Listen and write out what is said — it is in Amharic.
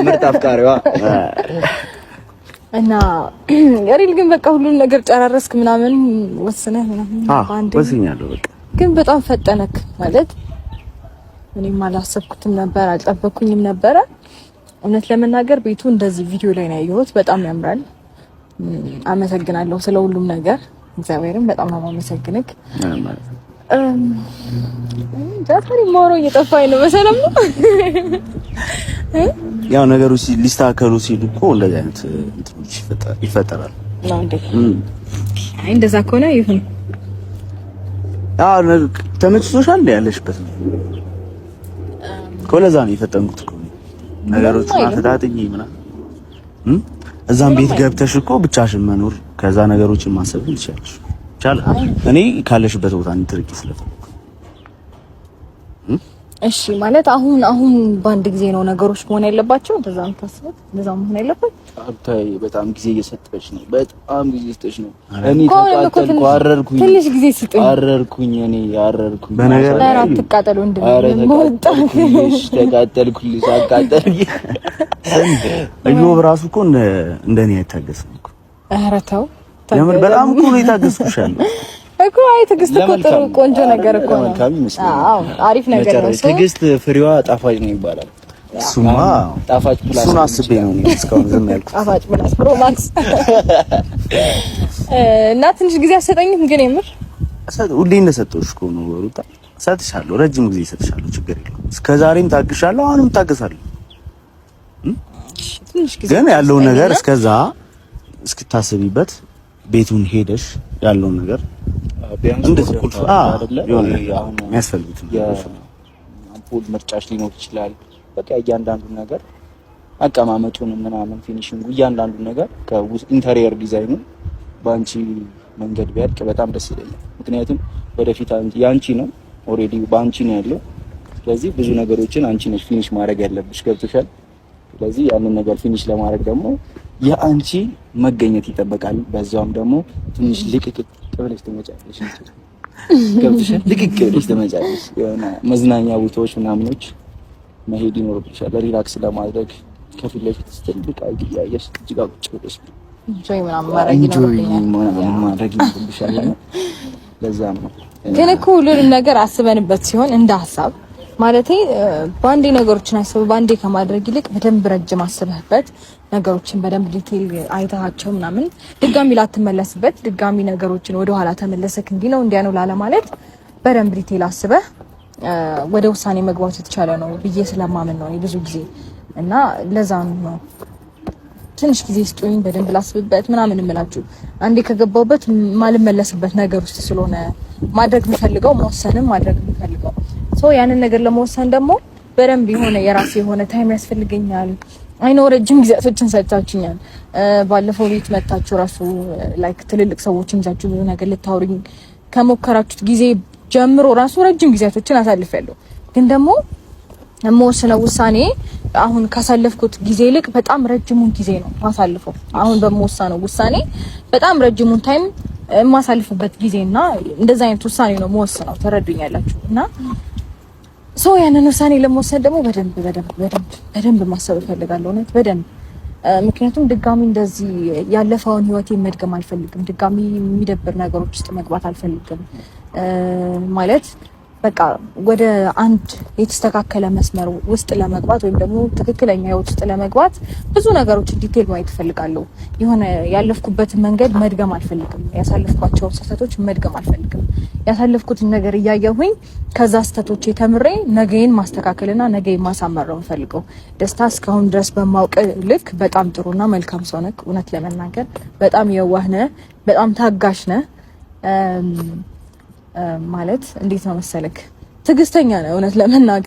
ምርጥ አፍቃሪዋ እና ሪል ግን በቃ ሁሉን ነገር ጨራረስክ ምናምን ወስነህ ምናምን አንዴ ወስኛለሁ። በቃ ግን በጣም ፈጠነክ ማለት እኔም አላሰብኩትም ነበር አልጠበኩኝም ነበር። እውነት ለመናገር ቤቱ እንደዚህ ቪዲዮ ላይ ነው ያየሁት። በጣም ያምራል። አመሰግናለሁ ስለ ሁሉም ነገር። እግዚአብሔርን በጣም ነው የማመሰግንክ። ዛሬ ሞሮ እየጠፋኝ ነው መሰለም ነው። ያው ነገሮች ሊስተካከሉ ሲሉ እኮ እንደዚህ አይነት እንትኖች ይፈጠራል ነው እንዴ? አይ እንደዛ ከሆነ ይሁን። ተመችቶሻል ያለሽበት ነው ኮለዛ ነው የፈጠንኩት እኮ ነገሮች ማፈታተኝ ምናምን እዛም ቤት ገብተሽ እኮ ብቻሽን መኖር ከዛ ነገሮችን ማሰብ ይችላልሽ ይቻላል። እኔ ካለሽበት ቦታ እንትርቂ ስለፈለኩ እሺ ማለት አሁን በአንድ ጊዜ ነው ነገሮች መሆን ያለባቸው። እንደዛም ታስበት እንደዛም መሆን ያለበት። አብታይ በጣም ጊዜ እየሰጠሽ ነው። በጣም ጊዜ እየሰጠሽ ነው። እኔ ተቃጠልኩ፣ አረርኩኝ። ትንሽ ጊዜ ስጡኝ። አረርኩኝ። በነገር ላይ አትቃጠሉ ተቃጠልኩልሽ። አቃጠልኩኝ። እዮብ ራሱ እኮ እንደኔ አይታገስም እኮ። ኧረ ተው ለምን በጣም እኮ ነው የታገስኩሻለሁ እኮ። አይ ትዕግስት እኮ ጥሩ ቆንጆ ነገር እኮ ነው። አዎ አሪፍ ነገር ነው። ትዕግስት ፍሬዋ ጣፋጭ ነው ይባላል። እሱማ ጣፋጭ ፕላስ እሱን አስቤ ነው እስካሁን ዝም ያልኩት። ጣፋጭ ፕላስ ፕሮ ማክስ እና ትንሽ ጊዜ አሰጠኝም ግን የምር ሁሌ እንደሰጠሁሽ እኮ ነው ሩታ። እሰጥሻለሁ፣ ረጅም ጊዜ እሰጥሻለሁ፣ ችግር የለውም። እስከዛሬም ታግሻለሁ፣ አሁንም ታገሳለሁ። ግን ያለው ነገር እስከዛ እስክታስቢበት ቤቱን ሄደሽ ያለውን ነገር እንድትቁልፍ አይደለ አሁን የሚያስፈልጉት አምፖል ምርጫሽ ሊኖር ይችላል። በቃ እያንዳንዱ ነገር አቀማመጡን ምናምን ፊኒሺንጉ እያንዳንዱ ነገር ከኢንተሪየር ዲዛይኑ ባንቺ መንገድ ቢያልቅ በጣም ደስ ይለኛል። ምክንያቱም ወደፊት ያንቺ ነው ኦሬዲ ባንቺ ነው ያለው። ስለዚህ ብዙ ነገሮችን አንቺ ነሽ ፊኒሽ ማድረግ ያለብሽ። ገብቶሻል? ስለዚህ ያንን ነገር ፊኒሽ ለማድረግ ደግሞ የአንቺ መገኘት ይጠበቃል። በዛውም ደግሞ ትንሽ ልቅቅ ብለሽ ትመጫለሽ። ገብቶሻል? ልቅቅ ብለሽ ትመጫለሽ። የሆነ መዝናኛ ቦታዎች ምናምኖች መሄድ ይኖርብሻል ሪላክስ ለማድረግ። ከፊት ለፊት ስትልቅ አይያየሽ እጅጋ ቁጭ ብለሽ ኢንጆይ ማድረግ ይኖርብሻል። ለዛም ነው ግን እኮ ሁሉንም ነገር አስበንበት ሲሆን እንደ ሀሳብ ማለቴ ባንዴ ነገሮችን አስበህ ባንዴ ከማድረግ ይልቅ በደንብ ረጅም አስበህበት ነገሮችን በደንብ ዲቴል አይተሃቸው ምናምን ድጋሚ ላትመለስበት ድጋሚ ነገሮችን ወደ ኋላ ተመለሰክ እንዲህ ነው እንዲያ ነው ላለ ማለት በደንብ ዲቴል አስበህ ወደ ውሳኔ መግባት የተቻለ ነው ብዬ ስለማምን ነው ብዙ ጊዜ። እና ለዛም ነው ትንሽ ጊዜ ስጡኝ በደንብ ላስብበት ምናምን እምላችሁ። አንዴ ከገባውበት ማልመለስበት ነገር ውስጥ ስለሆነ ማድረግ የምፈልገው መወሰንም ማድረግ የምፈልገው ያንን ነገር ለመወሰን ደግሞ በደንብ የሆነ የራሴ የሆነ ታይም ያስፈልገኛል። አይኖር ረጅም ጊዜያቶችን ሰጥታችሁኛል። ባለፈው ቤት መጣችሁ ራሱ ላይክ ትልልቅ ሰዎችን ይዛችሁ ብዙ ነገር ልታወሩኝ ከሞከራችሁት ጊዜ ጀምሮ ራሱ ረጅም ጊዜያቶችን አሳልፌያለሁ። ግን ደግሞ የምወስነው ውሳኔ አሁን ካሳለፍኩት ጊዜ ይልቅ በጣም ረጅሙን ጊዜ ነው ማሳልፈው። አሁን በመወሰነው ውሳኔ በጣም ረጅሙን ታይም የማሳልፍበት ጊዜና እንደዛ አይነት ውሳኔ ነው የምወስነው። ተረዱኛላችሁ? እና ያንን ውሳኔ ለመወሰን ደግሞ በደንብ ማሰብ እፈልጋለሁ። እውነት በደንብ ምክንያቱም ድጋሚ እንደዚህ ያለፈውን ህይወቴን መድገም አልፈልግም። ድጋሚ የሚደብር ነገሮች ውስጥ መግባት አልፈልግም። ማለት በቃ ወደ አንድ የተስተካከለ መስመር ውስጥ ለመግባት ወይም ደግሞ ትክክለኛ ህይወት ውስጥ ለመግባት ብዙ ነገሮች ዲቴል ማየት እፈልጋለሁ። የሆነ ያለፍኩበትን መንገድ መድገም አልፈልግም። ያሳለፍኳቸው ስህተቶች መድገም አልፈልግም። ያሳለፍኩትን ነገር እያየሁኝ ከዛ ስህተቶች ተምሬ ነገዬን ማስተካከልና ነገዬን ማሳመር ነው የምፈልገው። ደስታ እስካሁን ድረስ በማውቅ ልክ በጣም ጥሩና መልካም ሰው ነህ። እውነት ለመናገር በጣም የዋህ ነህ፣ በጣም ታጋሽ ነህ። ማለት እንዴት ነው መሰለክ ትዕግስተኛ ነህ እውነት ለመናገር